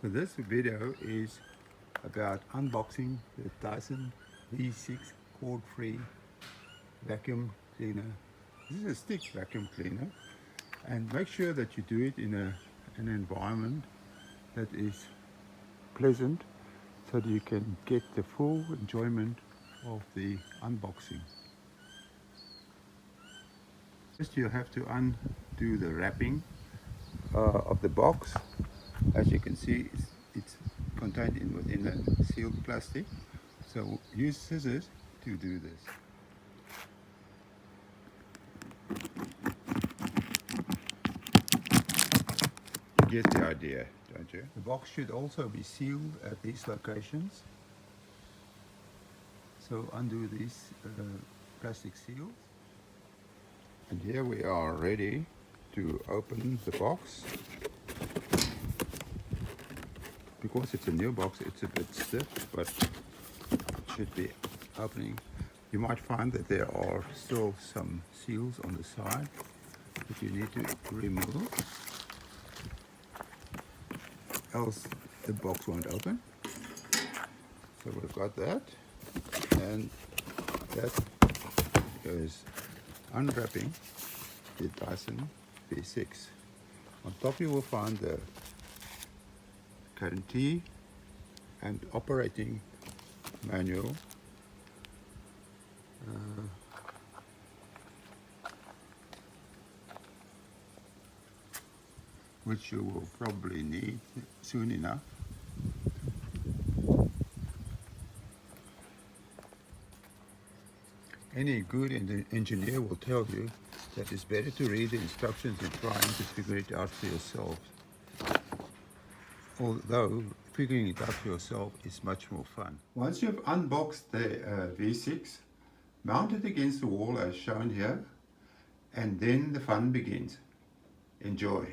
So this video is about unboxing the Dyson V6 cord-free vacuum cleaner. This is a stick vacuum cleaner, and make sure that you do it in an environment that is pleasant so that you can get the full enjoyment of the unboxing. First you have to undo the wrapping of the box. As you can see, it's contained within a sealed plastic, so use scissors to do this. You get the idea, don't you? The box should also be sealed at these locations, so undo these plastic seals. And here we are ready to open the box. Because it's a new box, it's a bit stiff, but it should be opening. You might find that there are still some seals on the side that you need to remove, else the box won't open. So we've got that, and that is unwrapping the Dyson V6. On top you will find the guarantee and operating manual, which you will probably need soon enough. Any good engineer will tell you that it's better to read the instructions than trying to figure it out for yourself. Although figuring it out for yourself is much more fun. Once you've unboxed the V6, mount it against the wall as shown here, and then the fun begins. Enjoy.